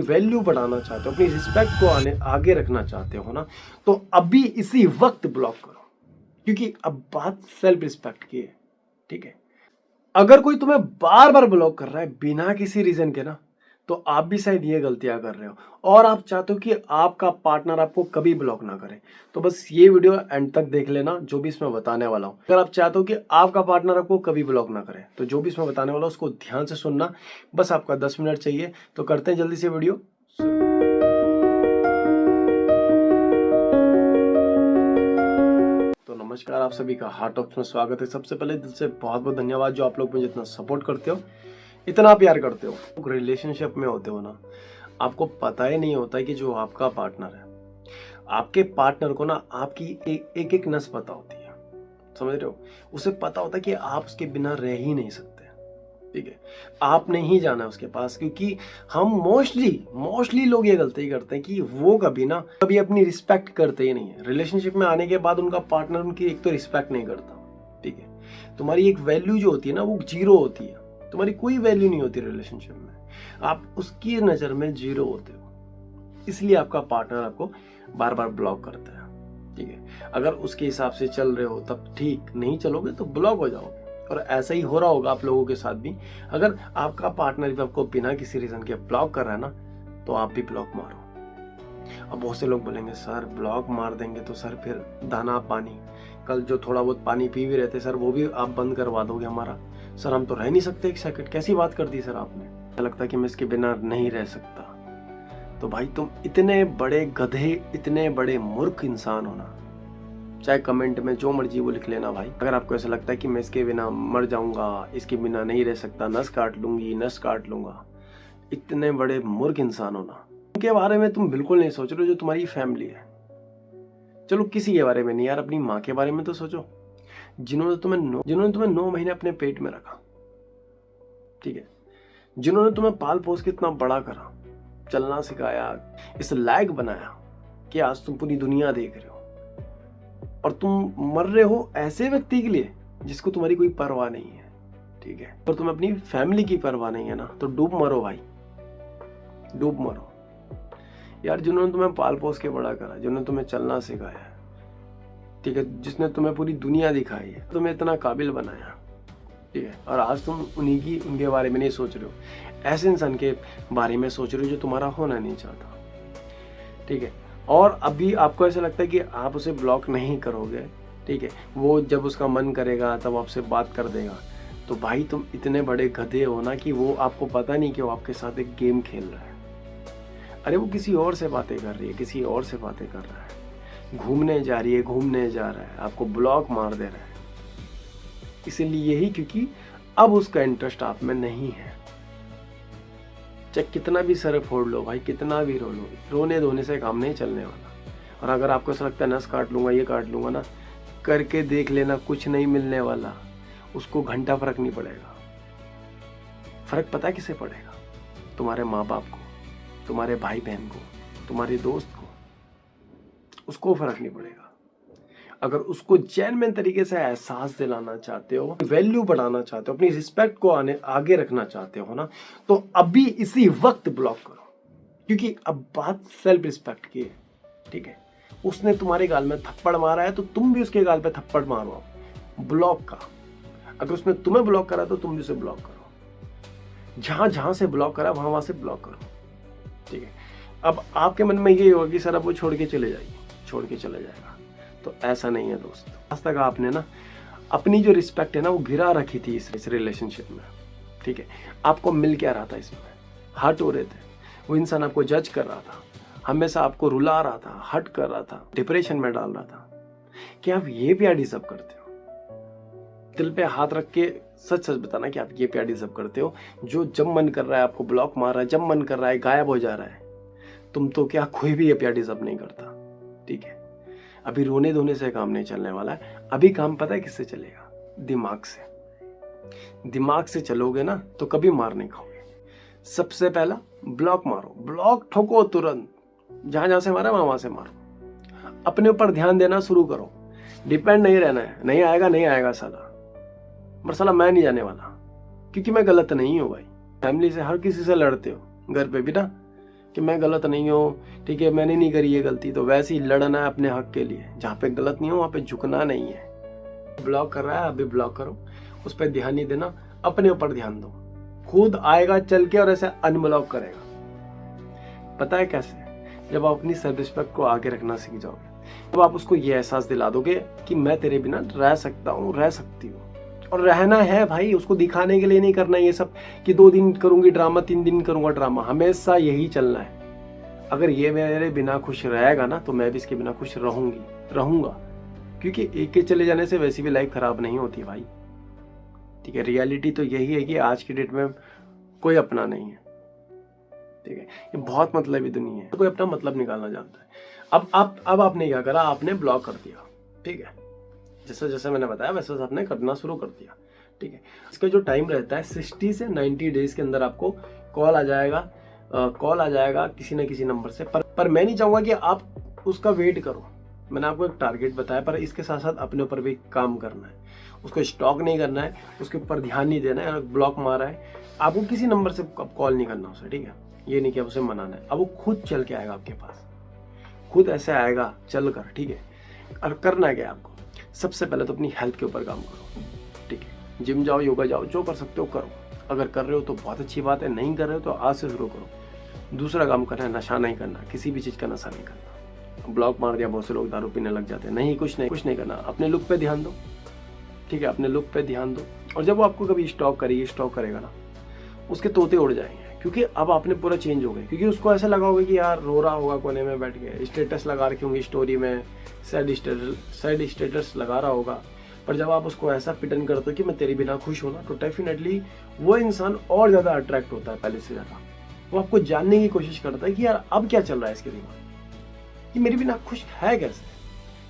Value बढ़ाना चाहते हो, अपनी रिस्पेक्ट को आगे रखना चाहते हो ना, तो अभी इसी वक्त ब्लॉक करो, क्योंकि अब बात सेल्फ रिस्पेक्ट की है। ठीक है, अगर कोई तुम्हें बार बार ब्लॉक कर रहा है बिना किसी रीजन के ना, तो आप भी शायद ये गलतियां कर रहे हो और आप चाहते हो कि आपका पार्टनर आपको कभी ब्लॉक ना करे। तो बस ये वीडियो एंड तक देख लेना, जो भी इसमें बताने वाला हूं। अगर आप चाहते हो कि आपका पार्टनर आपको कभी ब्लॉक ना करे, तो जो भी इसमें बताने वाला हूं उसको ध्यान से सुनना। बस आपका 10 मिनट चाहिए, तो करते हैं जल्दी से वीडियो शुरू। तो नमस्कार, आप सभी का हार्ट टॉक्स में स्वागत है। सबसे पहले दिल से बहुत बहुत धन्यवाद जो आप लोग मुझे इतना सपोर्ट करते हो, इतना प्यार करते हो। रिलेशनशिप में होते हो ना, आपको पता ही नहीं होता है कि जो आपका पार्टनर है, आपके पार्टनर को ना आपकी एक एक नस पता होती है, समझ रहे हो। उसे पता होता है कि आप उसके बिना रह ही नहीं सकते। ठीक है, आपने ही जाना है उसके पास, क्योंकि हम मोस्टली लोग ये गलती करते हैं कि वो कभी अपनी रिस्पेक्ट करते ही नहीं है। रिलेशनशिप में आने के बाद उनका पार्टनर उनकी एक तो रिस्पेक्ट नहीं करता। ठीक है, तुम्हारी एक वैल्यू जो होती है ना, वो जीरो होती है। तुम्हारी कोई वैल्यू नहीं होती रिलेशनशिप में, आप उसकी नजर में जीरो होते हो। इसलिए आपका पार्टनर आपको बार बार ब्लॉक करता है। ठीक है, अगर उसके हिसाब से चल रहे हो तब ठीक, नहीं चलोगे तो ब्लॉक हो जाओगे। और ऐसा ही हो रहा होगा आप लोगों के साथ भी। अगर आपका पार्टनर भी आपको बिना किसी रीजन के ब्लॉक कर रहा है ना, तो आप भी ब्लॉक मारो। अब बहुत से लोग बोलेंगे सर ब्लॉक मार देंगे तो सर फिर दाना पानी, कल जो थोड़ा बहुत पानी पी भी रहते सर, वो भी आप बंद करवा दोगे हमारा। सर हम तो रह नहीं सकते एक सेकंड। कैसी बात कर दी सर आपने, ऐसा लगता है कि मैं इसके बिना नहीं रह सकता। तो भाई तुम इतने बड़े गधे, इतने बड़े मूर्ख इंसान हो ना, चाहे कमेंट में जो मर्जी वो लिख लेना भाई। अगर आपको ऐसा लगता है कि मैं इसके बिना मर जाऊंगा, इसके बिना नहीं रह सकता, नस काट लूंगा, इतने बड़े मूर्ख इंसान हो ना। उनके बारे में तुम बिल्कुल नहीं सोच रहे हो जो तुम्हारी फैमिली है। चलो किसी के बारे में नहीं यार, अपनी माँ के बारे में तो सोचो, जिन्होंने तुम्हें 9 महीने अपने पेट में रखा। ठीक है, जिन्होंने तुम्हें पाल पोस के इतना बड़ा करा, चलना सिखाया, इस लायक बनाया कि आज तुम पूरी दुनिया देख रहे हो। और तुम मर रहे हो ऐसे व्यक्ति के लिए जिसको तुम्हारी कोई परवाह नहीं है। ठीक है, और तुम्हें अपनी फैमिली की परवाह नहीं है ना, तो डूब मरो भाई, डूब मरो यार। जिन्होंने तुम्हें पाल पोस के बड़ा करा, जिन्होंने तुम्हें चलना सिखाया, ठीक है, जिसने तुम्हें पूरी दुनिया दिखाई है, तुम्हें इतना काबिल बनाया। ठीक है, और आज तुम उनके बारे में नहीं सोच रहे हो, ऐसे इंसान के बारे में सोच रहे हो जो तुम्हारा होना नहीं चाहता। ठीक है, और अभी आपको ऐसा लगता है कि आप उसे ब्लॉक नहीं करोगे। ठीक है, वो जब उसका मन करेगा तब आपसे बात कर देगा। तो भाई तुम इतने बड़े गधे हो ना कि वो आपको पता नहीं कि वो आपके साथ एक गेम खेल रहा है। अरे वो किसी और से बातें कर रही है, किसी और से बातें कर रहा है, घूमने जा रही है, घूमने जा रहा है, आपको ब्लॉक मार दे रहा है। इसीलिए ही क्योंकि अब उसका इंटरेस्ट आप में नहीं है। चाहे कितना भी सर फोड़ लो भाई, कितना भी रो लो, रोने धोने से काम नहीं चलने वाला। और अगर आपको ऐसा लगता है नस काट लूंगा, ये काट लूंगा ना, करके देख लेना, कुछ नहीं मिलने वाला। उसको घंटा फर्क नहीं पड़ेगा। फर्क पता है किसे पड़ेगा? तुम्हारे माँ बाप को, तुम्हारे भाई बहन को, तुम्हारे दोस्त को, उसको फर्क नहीं पड़ेगा। अगर उसको जेन्युइन तरीके से एहसास दिलाना चाहते हो, वैल्यू बढ़ाना चाहते हो, अपनी रिस्पेक्ट को आगे रखना चाहते हो ना, तो अभी इसी वक्त ब्लॉक करो, क्योंकि अब बात सेल्फ रिस्पेक्ट की है। ठीक है, उसने तुम्हारे गाल में थप्पड़ मारा है तो तुम भी उसके गाल पे थप्पड़ मारो, ब्लॉक का। अगर उसने तुम्हें ब्लॉक करा तो तुम भी उसे ब्लॉक करो। जहां से ब्लॉक करा वहां से ब्लॉक करो। ठीक है, अब आपके मन में ये होगा कि सर अब वो छोड़ के चले जाएगा, तो ऐसा नहीं है दोस्त। आज तक आपने ना अपनी जो रिस्पेक्ट है ना, वो गिरा रखी थी इस रिलेशनशिप में। ठीक है, आपको मिल क्या रहा था इसमें? हर्ट हो रहे थे, वो इंसान आपको जज कर रहा था, हमेशा आपको रुला रहा था, हर्ट कर रहा था, डिप्रेशन में डाल रहा था। क्या आप ये प्यार डिजर्व करते हो? दिल पे हाथ रख के सच बताना कि आप ये प्यार डिजर्व करते हो, जो जब मन कर रहा है आपको ब्लॉक मार रहा है, जब मन कर रहा है गायब हो जा रहा है। तुम तो क्या, कोई भी ये प्यार डिजर्व नहीं करता। ठीक है, अभी रोने धोने से काम नहीं चलने वाला है। अभी काम पता है किससे चलेगा? दिमाग से। दिमाग से चलोगे ना तो कभी मार नहीं खाओगे। सबसे पहला ब्लॉक मारो, ब्लॉक ठोको तुरंत। जहां से मारा वहां से मारो। अपने ऊपर ध्यान देना शुरू करो, डिपेंड नहीं रहना है। नहीं आएगा साला, पर साला मैं नहीं जाने वाला, क्योंकि मैं गलत नहीं हूं भाई। फैमिली से हर किसी से लड़ते हो, घर पे भी ना कि मैं गलत नहीं हूँ, ठीक है, मैंने नहीं करी ये गलती। तो वैसे ही लड़ना है अपने हक के लिए, जहाँ पे गलत नहीं हो वहाँ पे झुकना नहीं है। ब्लॉक कर रहा है अभी ब्लॉक करो, उस पर ध्यान नहीं देना, अपने ऊपर ध्यान दो। खुद आएगा चल के और ऐसे अनब्लॉक करेगा। पता है कैसे? जब आप अपनी सेल्फ रिस्पेक्ट को आगे रखना सीख जाओगे, तब आप उसको ये एहसास दिला दोगे कि मैं तेरे बिना रह सकता हूँ, रह सकती हूँ। और रहना है भाई, उसको दिखाने के लिए नहीं करना ये सब कि 2 दिन करूंगी ड्रामा, 3 दिन करूंगा ड्रामा। हमेशा यही चलना है। अगर ये मेरे बिना खुश रहेगा ना, तो मैं भी इसके बिना खुश रहूंगा। क्योंकि एक के चले जाने से वैसी भी लाइफ खराब नहीं होती भाई, ठीक है। रियलिटी तो यही है कि आज की डेट में कोई अपना नहीं है, ठीक है। ये बहुत मतलबी दुनिया है, कोई अपना मतलब निकालना जानता है। अब आपने क्या करा, आपने ब्लॉक कर दिया, ठीक है। जैसे जैसे मैंने बताया वैसे वैसे आपने करना शुरू कर दिया, ठीक है। इसका जो टाइम रहता है 60 से 90 डेज के अंदर आपको कॉल आ जाएगा किसी न किसी नंबर से। पर मैं नहीं चाहूंगा कि आप उसका वेट करो। मैंने आपको एक टारगेट बताया, पर इसके साथ साथ अपने ऊपर भी काम करना है। उसको स्टॉक नहीं करना है, उसके ऊपर ध्यान नहीं देना है। ब्लॉक मारा है, आपको किसी नंबर से कॉल नहीं करना उसे, ठीक है। ये नहीं कि उसे मनाना है। अब वो खुद चल के आएगा आपके पास, खुद ऐसे आएगा चल कर, ठीक है। और करना क्या है आपको? सबसे पहले तो अपनी हेल्थ के ऊपर काम करो, ठीक है। जिम जाओ, योगा जाओ, जो कर सकते हो करो। अगर कर रहे हो तो बहुत अच्छी बात है, नहीं कर रहे हो तो आज से शुरू करो। दूसरा काम करना है, नशा नहीं करना, किसी भी चीज़ का नशा नहीं करना। ब्लॉक मार दिया, बहुत से लोग दारू पीने लग जाते हैं। नहीं, कुछ नहीं करना। अपने लुक पे ध्यान दो, ठीक है, अपने लुक पे ध्यान दो। और जब वो आपको कभी स्टॉक करेगा ना, उसके तोते उड़ जाएंगे, क्योंकि अब आपने पूरा चेंज हो गए। क्योंकि उसको ऐसा लगा होगा कि यार रो रहा होगा कोने में बैठ के, स्टेटस लगा रखी होंगी स्टोरी में, सैड स्टेटस लगा रहा होगा। पर जब आप उसको ऐसा पिटन करते हो कि मैं तेरे बिना खुश हूं ना, तो डेफिनेटली वो इंसान और ज़्यादा अट्रैक्ट होता है पहले से ज़्यादा। वो आपको जानने की कोशिश करता है कि यार अब क्या चल रहा है इसके दिमाग, कि मेरे बिना खुश है कैसे।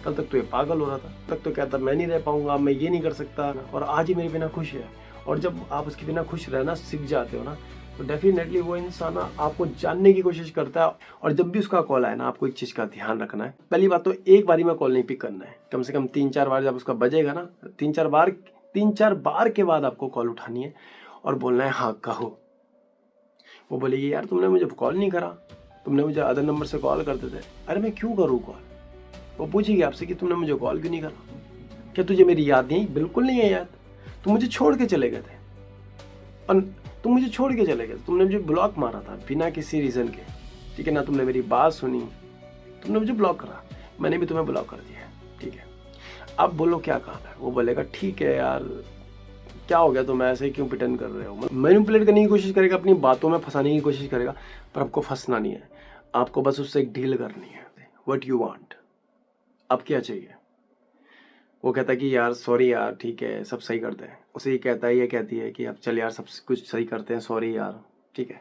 कल तक तो ये पागल हो रहा था, तक तो कहता मैं नहीं रह पाऊंगा, मैं ये नहीं कर सकता, और आज ही मेरे बिना खुश है। और जब आप उसके बिना खुश रहना सीख जाते हो ना, तो डेफिनेटली वो इंसान आपको जानने की कोशिश करता है। और जब भी उसका कॉल आए ना, आपको एक चीज़ का ध्यान रखना है। पहली बात तो एक बारी में कॉल नहीं पिक करना है, कम से कम 3-4 बार जब उसका बजेगा ना, 3-4 बार के बाद आपको कॉल उठानी है और बोलना है हाँ कहो। वो बोलेगी यार तुमने मुझे कॉल नहीं करा, तुमने मुझे अदर नंबर से कॉल करते थे। अरे मैं क्यों करूँ कॉल? वो पूछेगी आपसे कि तुमने मुझे कॉल क्यों नहीं करा? क्या तुझे मेरी याद नहीं? बिल्कुल नहीं है याद। तुम मुझे छोड़ के चले गए थे, और तुम मुझे छोड़ के चले गए, तुमने मुझे ब्लॉक मारा था बिना किसी रीज़न के, ठीक है ना। तुमने मेरी बात सुनी, तुमने मुझे ब्लॉक करा, मैंने भी तुम्हें ब्लॉक कर दिया, ठीक है। अब बोलो क्या काम है? वो बोलेगा ठीक है यार, क्या हो गया, तुम ऐसे क्यों पिटन कर रहे हो? मैनिपुलेट करने की कोशिश करेगा, अपनी बातों में फंसाने की कोशिश करेगा, पर आपको फंसना नहीं है। आपको बस उससे एक डील करनी है। व्हाट यू वांट, अब क्या चाहिए? वो कहता है कि यार सॉरी यार, ठीक है सब सही करते हैं। उसे ये कहता है, ये कहती है कि अब चल यार सब कुछ सही करते हैं, सॉरी यार, ठीक है।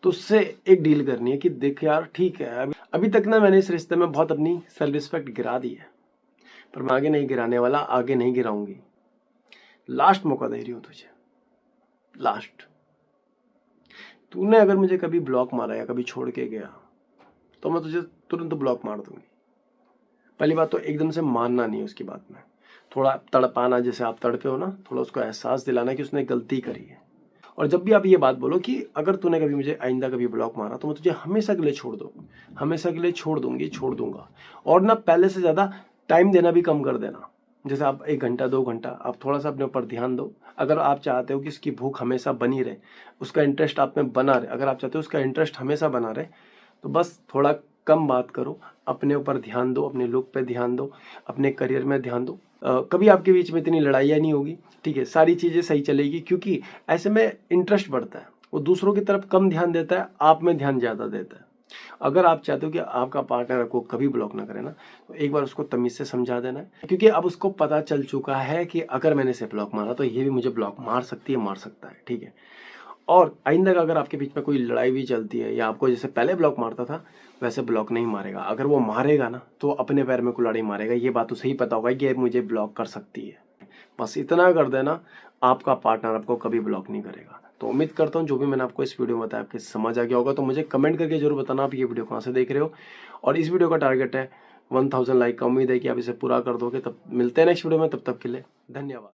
तो उससे एक डील करनी है कि देख यार ठीक है, अभी तक ना मैंने इस रिश्ते में बहुत अपनी सेल्फ रिस्पेक्ट गिरा दी है, पर मैं आगे नहीं गिराने वाला, आगे नहीं गिराऊंगी। लास्ट मौका दे रही हूँ तुझे, लास्ट। तूने अगर मुझे कभी ब्लॉक मारा या कभी छोड़ के गया, तो मैं तुझे तुरंत ब्लॉक मार दूंगी। पहली बात तो एकदम से मानना नहीं उसकी बात में, थोड़ा तड़पाना, जैसे आप तड़पे हो ना, थोड़ा उसको एहसास दिलाना कि उसने गलती करी है। और जब भी आप ये बात बोलो कि अगर तूने कभी मुझे आइंदा कभी ब्लॉक मारा, तो मैं तुझे हमेशा के लिए छोड़ दूंगा, हमेशा के लिए छोड़ दूंगा। और ना पहले से ज़्यादा टाइम देना भी कम कर देना। जैसे आप 1 घंटा 2 घंटा आप थोड़ा सा अपने ऊपर ध्यान दो। अगर आप चाहते हो कि उसकी भूख हमेशा बनी रहे, उसका इंटरेस्ट आप में बना रहे, अगर आप चाहते हो उसका इंटरेस्ट हमेशा बना रहे, तो बस थोड़ा कम बात करो, अपने ऊपर ध्यान दो, अपने लुक पे ध्यान दो, अपने करियर में ध्यान दो। कभी आपके बीच में इतनी लड़ाइयाँ नहीं होगी, ठीक है, सारी चीज़ें सही चलेगी। क्योंकि ऐसे में इंटरेस्ट बढ़ता है, वो दूसरों की तरफ कम ध्यान देता है, आप में ध्यान ज़्यादा देता है। अगर आप चाहते हो कि आपका पार्टनर आपको कभी ब्लॉक ना करे ना, तो एक बार उसको तमीज़ से समझा देना है। क्योंकि अब उसको पता चल चुका है कि अगर मैंने इसे ब्लॉक मारा तो ये भी मुझे ब्लॉक मार सकती है, मार सकता है, ठीक है। और आइंदा का अगर आपके बीच में कोई लड़ाई भी चलती है, या आपको जैसे पहले ब्लॉक मारता था वैसे ब्लॉक नहीं मारेगा। अगर वो मारेगा ना, तो अपने पैर में कुल्हाड़ी मारेगा। ये बात उसे ही पता होगा कि ये मुझे ब्लॉक कर सकती है। बस इतना कर देना, आपका पार्टनर आपको कभी ब्लॉक नहीं करेगा। तो उम्मीद करता हूँ जो भी मैंने आपको इस वीडियो में बताया आपके समझ आ गया होगा। तो मुझे कमेंट करके जरूर बताना आप ये वीडियो कहाँ से देख रहे हो। और इस वीडियो का टारगेट है 1000 लाइक का। उम्मीद है कि आप इसे पूरा कर दोगे। तब मिलते हैं नेक्स्ट वीडियो में, तब तक के लिए धन्यवाद।